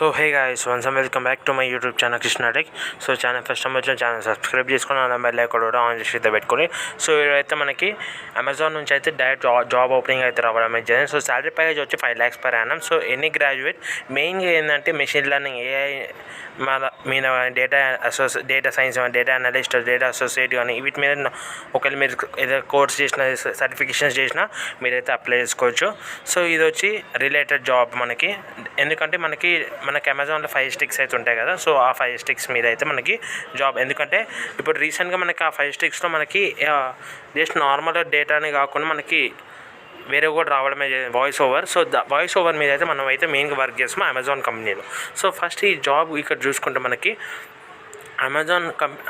So hey guys, once welcome back to my YouTube channel Krishna tech. So channel first time వచ్చిన channel subscribe చేసుకుని అలా bell icon కూడా on చేసి పెట్టుకొని. So ఇదైతే మనకి అమెజాన్ నుంచి అయితే డైరెక్ట్ జాబ్ ఓపెనింగ్ అయితే రావడం అయితే జరిగింది. సో శాలరీ ప్యాకేజ్ వచ్చి 5 lakhs per annum. So any graduate మెయిన్గా ఏంటంటే మెషిన్ లెర్నింగ్, ఏఐ మీద data science, data analyst, data associate కానీ వీటి మీద ఒకవేళ మీరు ఏదైనా కోర్స్ చేసిన, సర్టిఫికేషన్స్ చేసినా మీరైతే అప్లై చేసుకోవచ్చు. సో ఇది వచ్చి రిలేటెడ్ జాబ్ మనకి, ఎందుకంటే మనకి అమెజాన్లో 5 sticks అయితే ఉంటాయి కదా. సో ఆ 5 sticks మీద అయితే మనకి జాబ్. ఎందుకంటే ఇప్పుడు రీసెంట్గా మనకి ఆ 5 sticksలో మనకి జస్ట్ నార్మల్ డేటానే కాకుండా మనకి వేరే కూడా రావడమే voice over. So voice over మీద అయితే మనం అయితే మెయిన్గా వర్క్ చేస్తాం అమెజాన్ కంపెనీలో. సో ఫస్ట్ ఈ జాబ్ ఇక్కడ చూసుకుంటే మనకి అమెజాన్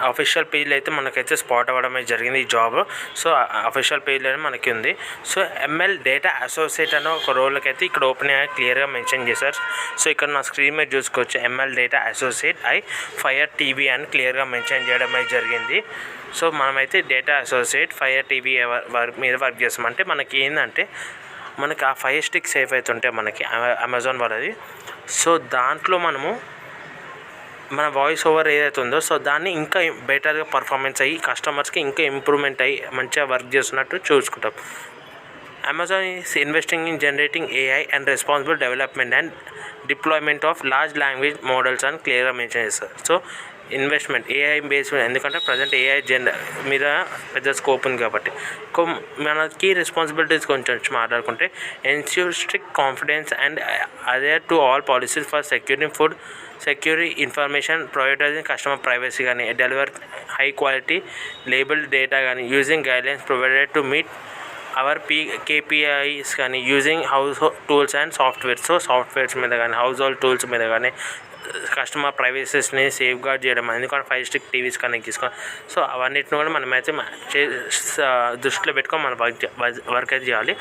అఫీషియల్ పేజ్లో అయితే మనకైతే స్పాట్ అవ్వడమే జరిగింది ఈ జాబ్. సో అఫీషియల్ పేజ్లోనే మనకి ఉంది. సో ఎంఎల్ డేటా అసోసియేట్ అనే ఒక రోల్కి అయితే ఇక్కడ ఓపెన్ అయ్యి క్లియర్గా మెన్షన్ చేశారు. సో ఇక్కడ నా స్క్రీన్ మీద చూసుకోవచ్చు, ML data associate fire TV అని క్లియర్గా మెన్షన్ చేయడం అయితే జరిగింది. సో మనమైతే డేటా అసోసియేట్ ఫైర్ టీవీ మీద వర్క్ చేస్తాం. అంటే మనకి ఏంటంటే మనకి ఆ 5 sticks ఏవైతే ఉంటాయి మనకి అమెజాన్ వాళ్ళది, సో దాంట్లో మనము మన వాయిస్ ఓవర్ ఏదైతే ఉందో సో దాన్ని ఇంకా బెటర్గా పర్ఫార్మెన్స్ అయ్యి కస్టమర్స్కి ఇంకా ఇంప్రూవ్మెంట్ అయ్యి మంచిగా వర్క్ చేస్తున్నట్టు చూసుకుంటాం. Amazon is investing in generating AI and responsible development and deployment of large language models అని క్లియర్గా మెన్షన్ చేస్తారు. సో ఇన్వెస్ట్మెంట్ ఏఐ బేస్డ్, ఎందుకంటే ప్రజెంట్ ఏఐ మీద పెద్ద స్కోప్ ఉంది కాబట్టి. మన కీ రెస్పాన్సిబిలిటీస్ కొంచెం మాట్లాడుకుంటే ensure strict confidence and adhere to all policies for securing food secure information, providing customer privacy కానీ, deliver high quality labelled data కానీ, using guidelines provided to meet our KPIs కానీ, using house tools and softwares. So softwares మీద కానీ, house hold tools మీద కానీ customer ప్రైవసీస్ని safe gourd చేయడం, ఎందుకంటే 5 stick TVs connect చేసుకోవాలి. సో అవన్నిటిని కూడా మనమైతే దృష్టిలో పెట్టుకొని మన వర్క్ అయితే చేయాలి.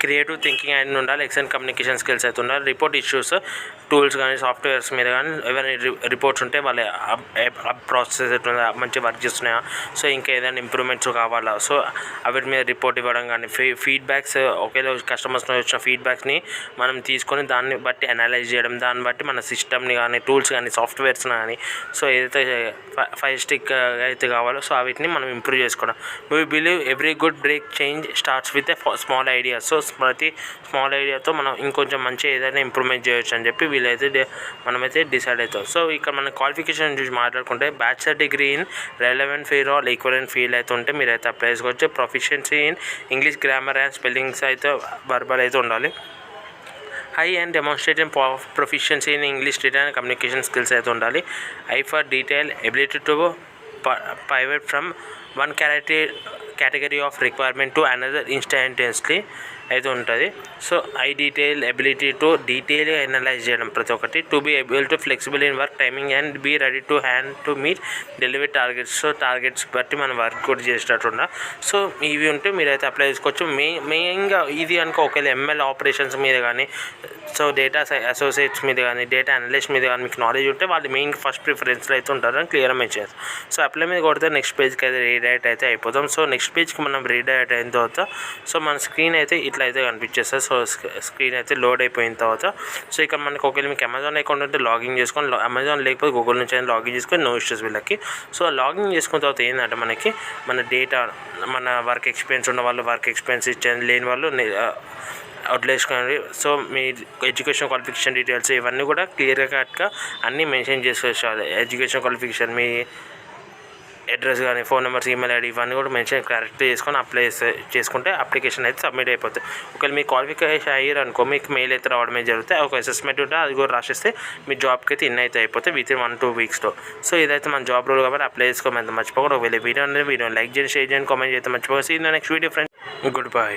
క్రియేటివ్ థింకింగ్ అయిన ఉండాలి, ఎక్సలెంట్ కమ్యూనికేషన్ స్కిల్స్ అయితే ఉండాలి. రిపోర్ట్ ఇష్యూస్ టూల్స్ కానీ, సాఫ్ట్వేర్స్ మీద కానీ ఏమైనా రిపోర్ట్స్ ఉంటే వాళ్ళ ప్రాసెస్ ఎట్లా మంచి వర్క్ చేస్తున్నాయా, సో ఇంకా ఏదైనా ఇంప్రూవ్మెంట్స్ కావాలా, సో వాటి మీద రిపోర్ట్ ఇవ్వడం కానీ, ఫీడ్బ్యాక్స్ ఒకేలా కస్టమర్స్ వచ్చిన ఫీడ్బ్యాక్స్ని మనం తీసుకొని దాన్ని బట్టి అనలైజ్ చేయడం, దాన్ని బట్టి మన సిస్టమ్ని కానీ, టూల్స్ కానీ, సాఫ్ట్వేర్స్ని కానీ, సో ఏదైతే 5 stick అయితే కావాలో సో వీటిని మనం ఇంప్రూవ్ చేసుకోవడం. We believe every good break change starts with a small idea. So ప్రతి స్మాల్ ఐడియాతో మనం ఇంకొంచెం మంచి ఏదైనా ఇంప్రూవ్మెంట్ చేయొచ్చు అని చెప్పి వీళ్ళైతే మనమైతే డిసైడ్ అవుతాం. సో ఇక్కడ మన క్వాలిఫికేషన్ చూసి మాట్లాడుకుంటే bachelor degree in relevant field are equivalent field అయితే ఉంటే మీరైతే అప్లై చేసుకోవచ్చు. Proficiency in English grammar and spellings అయితే వర్బల్ అయితే ఉండాలి. High and demonstrating proficiency in English return and communication skills అయితే ఉండాలి. I for detail ability to pivot from one category of requirement to another instantaneously అయితే ఉంటుంది. So I detail ability to డీటెయిల్గా analyse చేయడం ప్రతి ఒక్కటి. To be able to flexible in work timing and be ready to hand to meet delivery targets. So targets బట్టి మనం work కూడా చేసేటట్టున్నా. So ఇవి ఉంటే మీరైతే అప్లై చేసుకోవచ్చు. మెయిన్గా ఇది అనుకో ఒకవేళ ఎంఎల్ ఆపరేషన్స్ మీద కానీ, సో డేటా అసోసియేట్స్ మీద కానీ, డేటా అనలిస్ట్ మీద కానీ మీకు నాలెడ్జ్ ఉంటే వాళ్ళు మెయిన్ ఫస్ట్ ప్రిఫరెన్స్లో అయితే ఉంటారని క్లియర్గా మెన్షన్ చేస్తారు. సో అప్లై మీద కొడితే నెక్స్ట్ పేజ్కి అయితే రీడైరెక్ట్ అయితే అయిపోతాం. సో నెక్స్ట్ పేజ్కి మనం రీడైరెక్ట్ అయిన తర్వాత సో మన స్క్రీన్ అయితే ఇట్లా అయితే కనిపించేస్తుంది. సో స్క్రీన్ అయితే లోడ్ అయిపోయిన తర్వాత సో ఇక్కడ మనకి ఒకవేళ మీకు అమెజాన్ అకౌంట్ ఉంటే లాగిన్ చేసుకొని, అమెజాన్ లేకపోతే గూగుల్ నుంచి అయినా లాగిన్ చేసుకొని, నో ఇష్యూస్ వీళ్ళకి. సో లాగిన్ చేసుకున్న తర్వాత ఏంటంటే మనకి మన డేటా, మన వర్క్ ఎక్స్పీరియన్స్ ఉన్న వాళ్ళు వర్క్ ఎక్స్పీరియన్స్ లేని వాళ్ళు వదిలేసుకోండి. సో మీ ఎడ్యుకేషన్ క్వాలిఫికేషన్ డీటెయిల్స్ ఇవన్నీ కూడా క్లియర్గా కరెక్ట్గా అన్నీ మెన్షన్ చేసుకోవాలి. ఎడ్యుకేషన్ క్వాలిఫికేషన్, మీ అడ్రస్ కానీ, ఫోన్ నెంబర్స్, ఈమెయిల్ ఐడి ఇవన్నీ కూడా మెన్షన్ కరెక్ట్ చేసుకొని అప్లై చేసుకుంటే అప్లికేషన్ అయితే సబ్మిట్ అయిపోతుంది. ఒకవేళ మీ క్వాలిఫికేషన్ అయ్యారు అనుకో మీకు మెయిల్ అయితే రావడమే జరుగుతాయి. ఒక అసెస్మెంట్ ఉంటే అది కూడా రాసిస్తే మీ జాబ్కి అయితే అయితే అయిపోతాయి వితిన్ 1-2 weeksలో. సో ఇదైతే మన జాబ్ రోల్ కాబట్టి అప్లై చేసుకోమని మర్చిపోకూడదు. ఒకవేళ వీడియో లైక్ చేయండి, షేర్ చేయండి, కామెంట్ చేస్తే మర్చిపోకూడదు. See in the next video friends. Good bye.